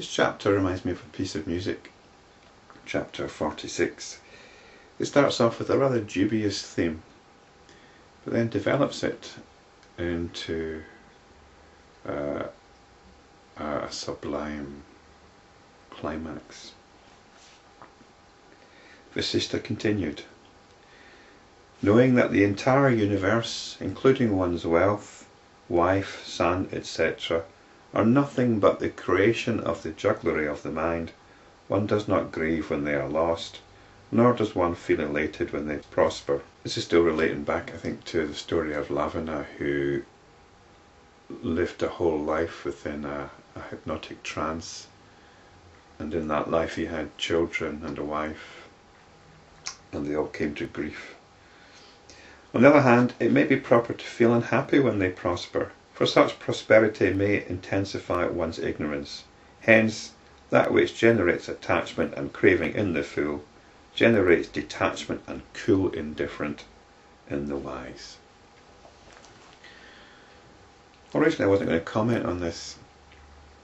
This chapter reminds me of a piece of music, chapter 46. It starts off with a rather dubious theme, but then develops it into a sublime climax. Vasishta continued, knowing that the entire universe, including one's wealth, wife, son, etc., are nothing but the creation of the jugglery of the mind, one does not grieve when they are lost, nor does one feel elated when they prosper. This is still relating back, I think, to the story of Lavana, who lived a whole life within a hypnotic trance, and in that life he had children and a wife, and they all came to grief. On the other hand, it may be proper to feel unhappy when they prosper, for such prosperity may intensify one's ignorance. Hence, that which generates attachment and craving in the fool generates detachment and cool indifference in the wise. Originally I wasn't going to comment on this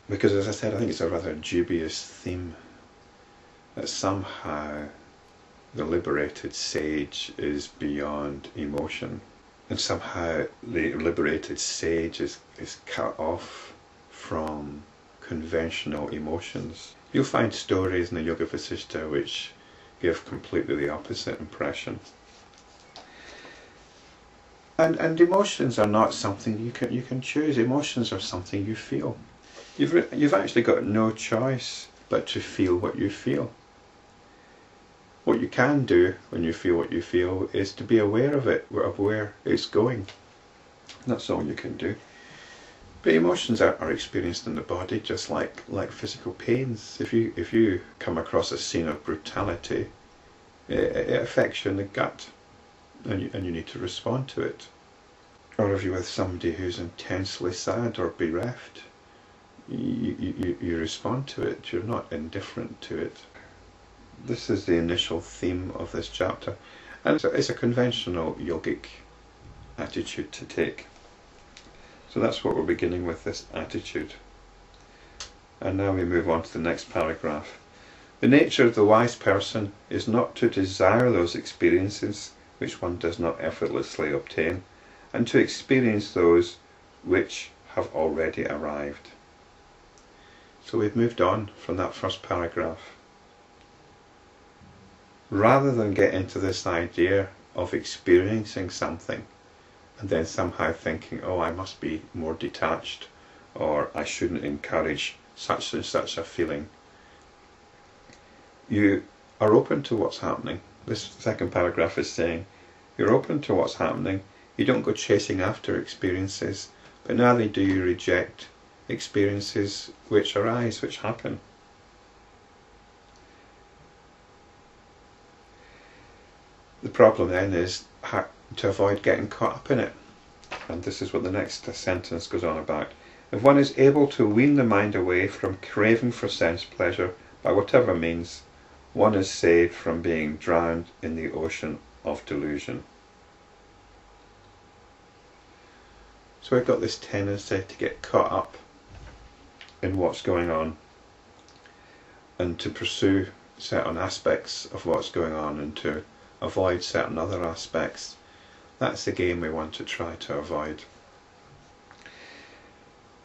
because, as I said, I think it's a rather dubious theme, that somehow the liberated sage is beyond emotion, and somehow the liberated sage is cut off from conventional emotions. You'll find stories in the Yoga Vasistha which give completely the opposite impression. And emotions are not something you can choose. Emotions are something you feel. You've actually got no choice but to feel what you feel. What you can do when you feel what you feel is to be aware of it, of where it's going. That's all you can do. But emotions are experienced in the body just like physical pains. If you come across a scene of brutality, it affects you in the gut, and you need to respond to it. Or if you're with somebody who's intensely sad or bereft, you respond to it. You're not indifferent to it. This is the initial theme of this chapter, and it's a conventional yogic attitude to take. So that's what we're beginning with, this attitude. And now we move on to the next paragraph. The nature of the wise person is not to desire those experiences which one does not effortlessly obtain, and to experience those which have already arrived. So we've moved on from that first paragraph. Rather than get into this idea of experiencing something and then somehow thinking, oh, I must be more detached, or I shouldn't encourage such and such a feeling, you are open to what's happening. This second paragraph is saying you're open to what's happening. You don't go chasing after experiences, but neither do you reject experiences which arise, which happen. The problem then is to avoid getting caught up in it. And this is what the next sentence goes on about. If one is able to wean the mind away from craving for sense pleasure by whatever means, one is saved from being drowned in the ocean of delusion. So we've got this tendency to get caught up in what's going on and to pursue certain aspects of what's going on and to avoid certain other aspects. That's the game we want to try to avoid.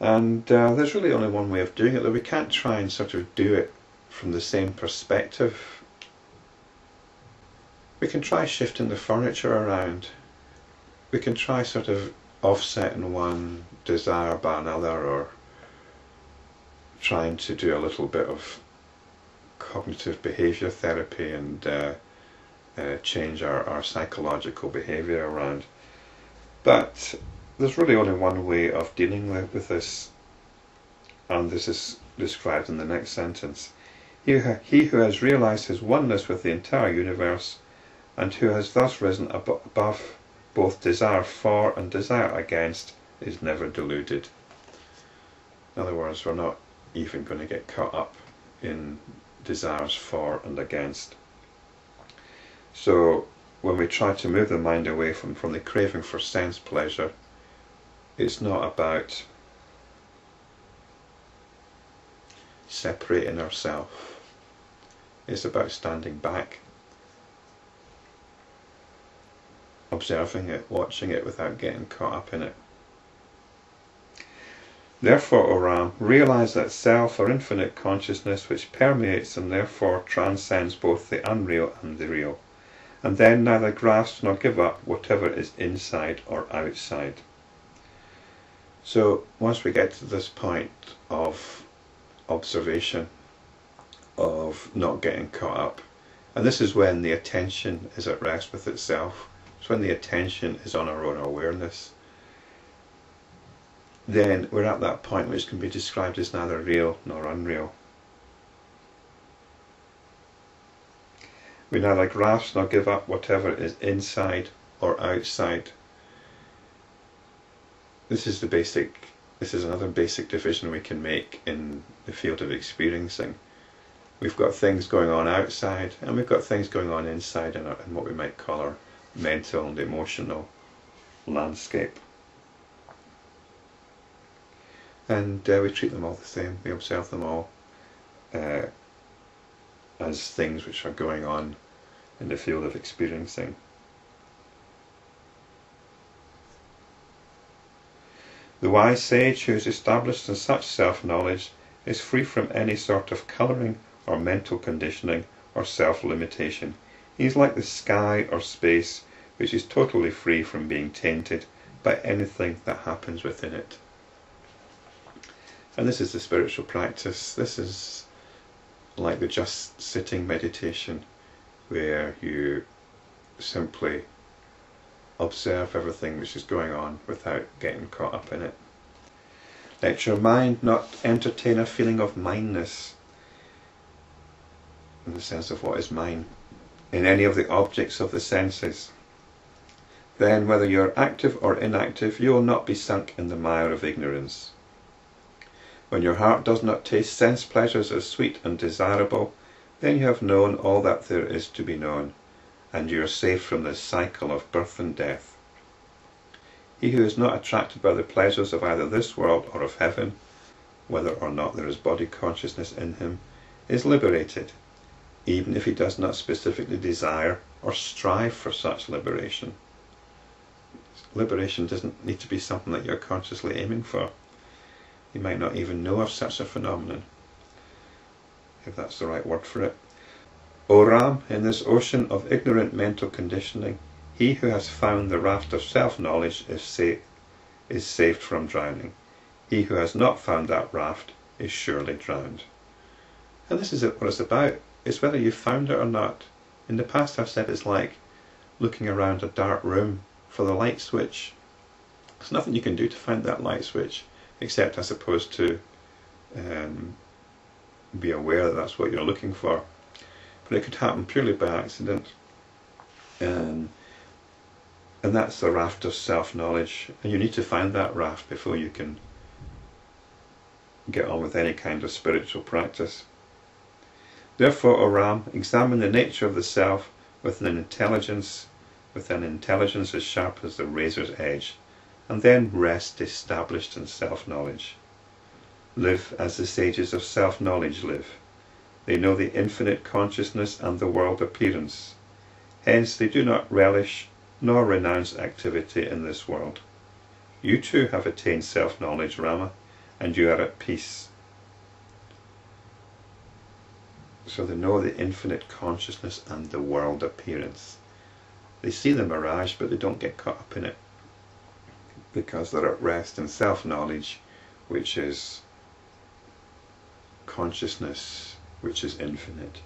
And there's really only one way of doing it, though we can't try and sort of do it from the same perspective. We can try shifting the furniture around. We can try sort of offsetting one desire by another, or trying to do a little bit of cognitive behaviour therapy and change our psychological behaviour around. But there's really only one way of dealing with this, and this is described in the next sentence. He who has realised his oneness with the entire universe, and who has thus risen above both desire for and desire against, is never deluded. In other words, we're not even going to get caught up in desires for and against. So when we try to move the mind away from the craving for sense pleasure, it's not about separating ourselves. It's about standing back, observing it, watching it without getting caught up in it. Therefore, O Ram, realize that self or infinite consciousness which permeates and therefore transcends both the unreal and the real, and then neither grasp nor give up whatever is inside or outside. So once we get to this point of observation, of not getting caught up, and this is when the attention is at rest with itself, it's when the attention is on our own awareness, then we're at that point which can be described as neither real nor unreal. We neither grasp nor give up whatever is inside or outside. This is another basic division we can make in the field of experiencing. We've got things going on outside, and we've got things going on inside in what we might call our mental and emotional landscape. And we treat them all the same. We observe them all as things which are going on in the field of experiencing. The wise sage who is established in such self-knowledge is free from any sort of colouring or mental conditioning or self-limitation. He is like the sky or space, which is totally free from being tainted by anything that happens within it. And this is the spiritual practice. This is like the just sitting meditation, where you simply observe everything which is going on without getting caught up in it. Let your mind not entertain a feeling of mineness, in the sense of what is mine, in any of the objects of the senses. Then, whether you are active or inactive, you will not be sunk in the mire of ignorance. When your heart does not taste sense pleasures as sweet and desirable, then you have known all that there is to be known, and you are safe from this cycle of birth and death. He who is not attracted by the pleasures of either this world or of heaven, whether or not there is body consciousness in him, is liberated, even if he does not specifically desire or strive for such liberation. Liberation doesn't need to be something that you're consciously aiming for. You might not even know of such a phenomenon, if that's the right word for it. O Ram, in this ocean of ignorant mental conditioning, he who has found the raft of self-knowledge is saved from drowning. He who has not found that raft is surely drowned. And this is what it's about. It's whether you've found it or not. In the past I've said it's like looking around a dark room for the light switch. There's nothing you can do to find that light switch, except, I suppose, to be aware that that's what you're looking for. But it could happen purely by accident. And that's the raft of self-knowledge. And you need to find that raft before you can get on with any kind of spiritual practice. Therefore, O Ram, examine the nature of the self with an intelligence as sharp as the razor's edge, and then rest established in self-knowledge. Live as the sages of self-knowledge live. They know the infinite consciousness and the world appearance. Hence they do not relish nor renounce activity in this world. You too have attained self-knowledge, Rama, and you are at peace. So they know the infinite consciousness and the world appearance. They see the mirage, but they don't get caught up in it, because they're at rest in self-knowledge, which is consciousness, which is infinite.